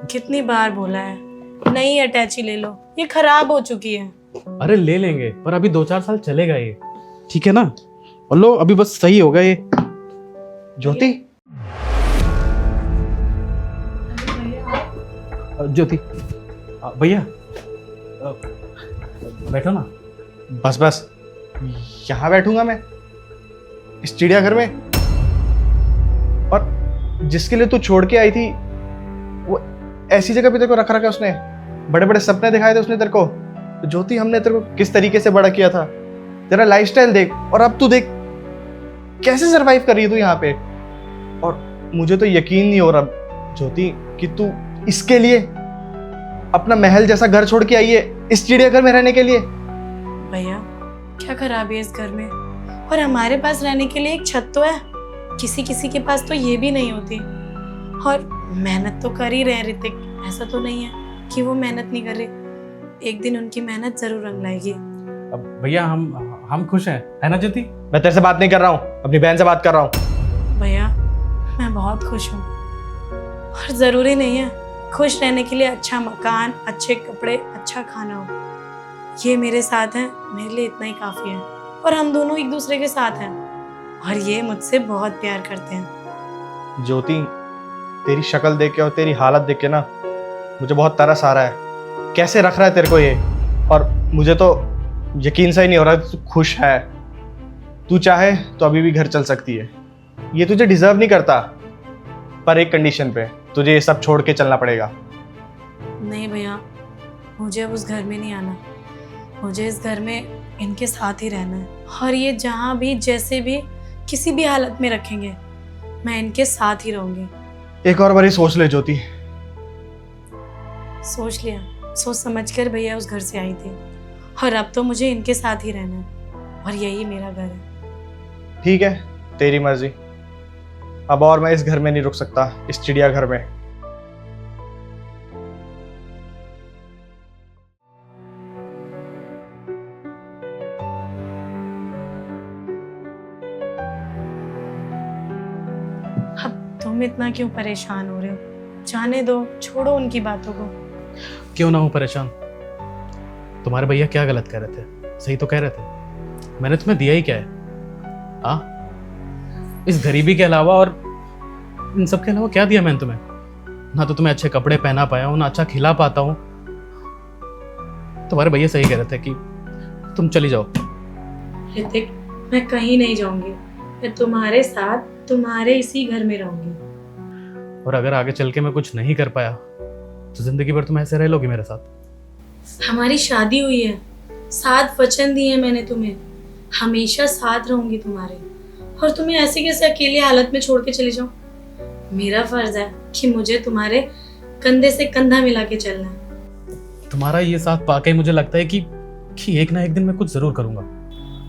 कितनी बार बोला है नई अटैची ले लो, ये खराब हो चुकी है। अरे ले लेंगे, पर अभी 2-4 साल चलेगा ये, ठीक है ना? और लो अभी बस सही होगा ये। ज्योति, ज्योति भैया बैठो ना। बस बस, यहाँ बैठूंगा मैं इस चिड़ियाघर में? और जिसके लिए तू छोड़ के आई थी वो ऐसी जगह पे तेरे को रख रखा है उसने, बड़े बड़े सपने दिखाए थे उसने तेरे को। तो ज्योति, हमने तेरे को किस तरीके से बड़ा किया था, तेरा लाइफस्टाइल देख, और अब तू देख कैसे सरवाइव कर रही है तू यहाँ पे। और मुझे तो यकीन नहीं हो रहा ज्योति कि तू इसके लिए अपना महल जैसा घर छोड़ के आई है इस चिड़ियाघर में रहने के लिए। भैया क्या खराबी है इस घर में? और हमारे पास रहने के लिए एक छत तो है, किसी किसी के पास तो ये भी नहीं होती। और मेहनत तो कर ही रहे हैं ऋतिक, ऐसा तो नहीं है कि वो मेहनत नहीं कर रहे। एक दिन उनकी मेहनत जरूर रंग लाएगी। अब भैया हम खुश हैं, है ना ज्योति? मैं तेरे से बात नहीं कर रहा हूँ, अपनी बहन से बात कर रहा हूँ। भैया मैं बहुत खुश हूँ, और ज़रूरी नहीं है खुश रहने के लिए अच्छा मकान, अच्छे कपड़े, अच्छा खाना हो। ये मेरे साथ हैं, मेरे लिए इतना ही काफ़ी है। और हम दोनों एक दूसरे के साथ हैं, और ये मुझसे बहुत प्यार करते हैं। ज्योति, तेरी शक्ल देख के और तेरी हालत देख के ना मुझे बहुत तरस आ रहा है। कैसे रख रहा है तेरे को ये, और मुझे तो यकीन सा ही नहीं हो रहा तू खुश है। तू चाहे तो अभी भी घर चल सकती है, ये तुझे डिजर्व नहीं करता, पर एक कंडीशन पे तुझे ये सब छोड़ के चलना पड़ेगा। नहीं भैया, मुझे अब उस घर में नहीं आना, मुझे इस घर में इनके साथ ही रहना है। और ये जहाँ भी जैसे भी किसी भी हालत में रखेंगे मैं इनके साथ ही रहूंगी। एक और बारी सोच ले ज्योति। सोच लिया, सोच समझकर भैया उस घर से आई थी, और अब तो मुझे इनके साथ ही रहना है, और यही मेरा घर है। ठीक है, तेरी मर्जी। अब और मैं इस घर में नहीं रुक सकता, इस चिड़ियाघर में। अब तुम इतना क्यों परेशान हो रहे हो? जाने दो, छोड़ो उनकी बातों को। क्यों ना हूँ परेशान? तुम्हारे भैया क्या गलत कह रहे थे? सही तो कह रहे थे। मैंने तुम्हें दिया ही क्या है? हाँ, इस गरीबी के अलावा और इन सब के अलावा क्या दिया मैंने तुम्हें? ना तो तुम्हें अच्छे कपड़े पहना पाया हूँ, ना अच्छा खिला पाता हूँ। तुम्हारे भैया सही कह रहे थे कि तुम चली जाओ। ऋतिक, मैं कहीं नहीं जाऊंगी, मैं तुम्हारे साथ तुम्हारे इसी घर में रहूंगी। और अगर आगे चल के मैं कुछ नहीं कर पाया तो जिंदगी भर तुम ऐसे रह लोगी मेरे साथ? हमारी शादी हुई है, 7 वचन दिए मैंने तुम्हें, हमेशा साथ रहूंगी तुम्हारे। और तुम्हें ऐसे कैसे अकेले हालत में छोड़ के चली जाऊं? मेरा फर्ज है कि मुझे तुम्हारे कंधे से कंधा मिला के चलना है। तुम्हारा ये साथ पाके मुझे लगता है कि एक ना एक दिन मैं कुछ जरूर करूंगा।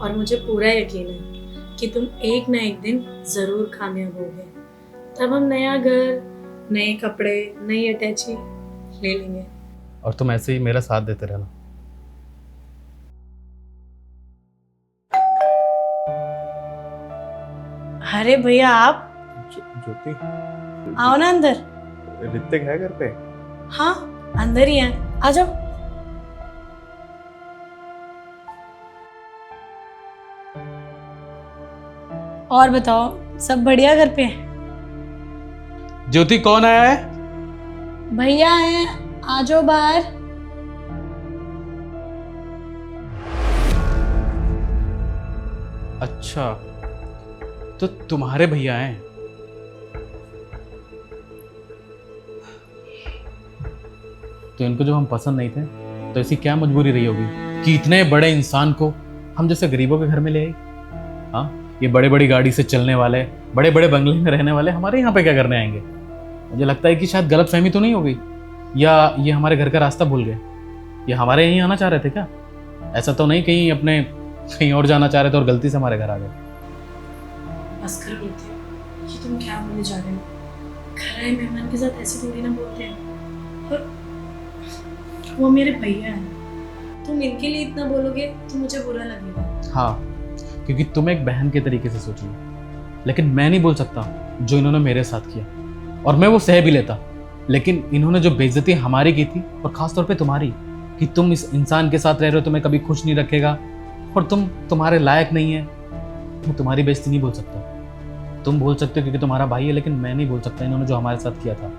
और मुझे पूरा यकीन है कि तुम एक ना एक दिन जरूर कामयाब होगे। तब हम नया घर, नए कपड़े, नई अटैची ले लेंगे। और तुम ऐसे ही मेरा साथ देते रहना। अरे भैया आप ज्योति, आओ ना अंदर। ऋतिक है घर पे? हाँ अंदर ही है, आ जाओ। और बताओ, सब बढ़िया घर पे? ज्योति, कौन आया है? भैया हैं, आ जाओ बाहर। अच्छा, तो तुम्हारे भैया हैं? तो इनको जब हम पसंद नहीं थे तो ऐसी क्या मजबूरी रही होगी कि इतने बड़े इंसान को हम जैसे गरीबों के घर में ले आई? हाँ, ये बड़े बड़ी गाड़ी से चलने वाले, बड़े बड़े बंगले में रहने वाले हमारे यहाँ पे क्या करने आएंगे? मुझे लगता है कि शायद गलतफहमी तो नहीं हो गई, या ये हमारे घर का रास्ता भूल गए? ये हमारे यहीं आना चाह रहे थे क्या? ऐसा तो नहीं कहीं अपने कहीं और जाना चाह रहे थे और गलती से हमारे घर आ गए? बस करो ऋतिक, ये तुम क्या बोलने जा रहे हो? घर आए मेहमान के साथ ऐसे थोड़ी ना बोलते हैं। और वो मेरे भैया हैं, तुम इनके लिए इतना बोलोगे तो मुझे बुरा लगेगा। हाँ, क्योंकि तुम एक बहन के तरीके से सोच रही हो, लेकिन मैं नहीं बोल सकता जो इन्होंने मेरे साथ किया, और मैं वो सह भी लेता। लेकिन इन्होंने जो बेइज्जती हमारी की थी, और ख़ास तौर पे तुम्हारी, कि तुम इस इंसान के साथ रह रहे हो, तुम्हें कभी खुश नहीं रखेगा और तुम्हारे लायक नहीं है, मैं तुम्हारी बेइज्जती नहीं बोल सकता। तुम बोल सकते हो क्योंकि तुम्हारा भाई है, लेकिन मैं नहीं बोल सकता। इन्होंने जो हमारे साथ किया था,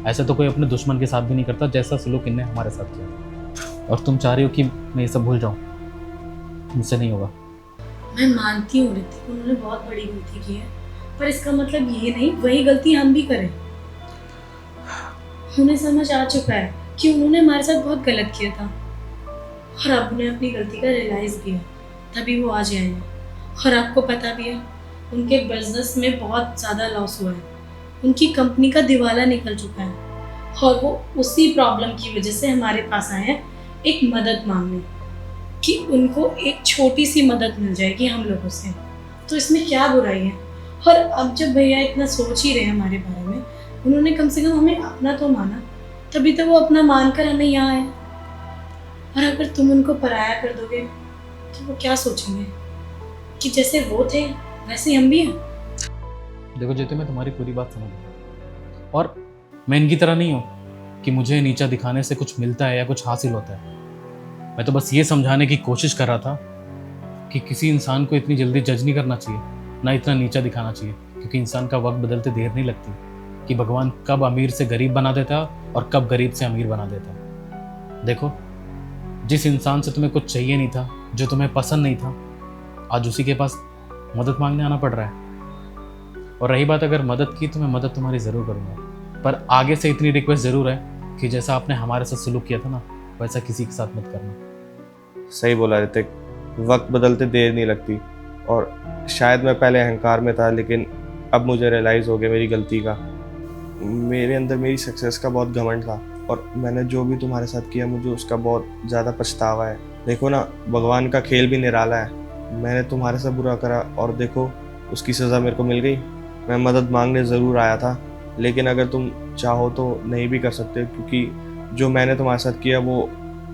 ऐसा तो कोई अपने दुश्मन के साथ भी नहीं करता जैसा सलूक इनने हमारे साथ किया। और तुम चाह रही हो कि मैं ये सब भूल जाऊँ? मुझसे नहीं होगा। मैं मानती हूँ ऋतिक, उन्होंने बहुत बड़ी गलती की है, पर इसका मतलब ये नहीं वही गलती हम भी करें। उन्हें समझ आ चुका है कि उन्होंने हमारे साथ बहुत गलत किया था, और अब उन्हें अपनी गलती का रियलाइज भी है, तभी वो आज आए हैं। और आपको पता भी है, उनके बिजनेस में बहुत ज़्यादा लॉस हुआ है, उनकी कंपनी का दिवाला निकल चुका है, और वो उसी प्रॉब्लम की वजह से हमारे पास आए हैं एक मदद मांगने, कि उनको एक छोटी सी मदद मिल जाएगी हम लोगों से। तो इसमें क्या बुराई है? और अब जब भैया इतना सोच ही रहे हैं हमारे बारे में, उन्होंने कम से कम हमें अपना तो माना, तभी तो वो अपना मानकर हमें यहाँ आए। और अगर तुम उनको पराया कर दोगे तो वो क्या सोचेंगे कि जैसे वो थे वैसे हम भी हैं। देखो जीतू, मैं तुम्हारी पूरी बात समझ गया, और मैं इनकी तरह नहीं हूँ कि मुझे नीचा दिखाने से कुछ मिलता है या कुछ हासिल होता है। मैं तो बस ये समझाने की कोशिश कर रहा था कि किसी इंसान को इतनी जल्दी जज नहीं करना चाहिए, ना इतना नीचा दिखाना चाहिए, क्योंकि इंसान का वक्त बदलते देर नहीं लगती कि भगवान कब अमीर से गरीब बना देता और कब गरीब से अमीर बना देता। देखो, जिस इंसान से तुम्हें कुछ चाहिए नहीं था, जो तुम्हें पसंद नहीं था, आज उसी के पास मदद मांगने आना पड़ रहा है। और रही बात अगर मदद की, तो मैं मदद तुम्हारी ज़रूर करूँगा, पर आगे से इतनी रिक्वेस्ट ज़रूर है कि जैसा आपने हमारे साथ सलूक किया था ना, वैसा किसी के साथ मत करना। सही बोला ऋतिक, वक्त बदलते देर नहीं लगती। और शायद मैं पहले अहंकार में था, लेकिन अब मुझे रियलाइज़ हो गया मेरी गलती का। मेरे अंदर मेरी सक्सेस का बहुत घमंड था, और मैंने जो भी तुम्हारे साथ किया मुझे उसका बहुत ज़्यादा पछतावा है। देखो ना, भगवान का खेल भी निराला है। मैंने तुम्हारे साथ बुरा करा और देखो उसकी सज़ा मेरे को मिल गई। मैं मदद मांगने ज़रूर आया था, लेकिन अगर तुम चाहो तो नहीं भी कर सकते, क्योंकि जो मैंने तुम्हारे साथ किया वो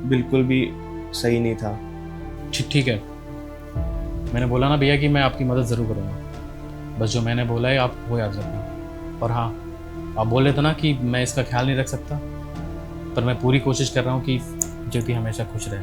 बिल्कुल भी सही नहीं था। ठीक है, मैंने बोला ना भैया कि मैं आपकी मदद ज़रूर करूँगा। बस जो मैंने बोला है आप वो याद रखना। और हाँ, आप बोल रहे थे ना कि मैं इसका ख्याल नहीं रख सकता, पर मैं पूरी कोशिश कर रहा हूँ कि ज्योति हमेशा खुश रहे।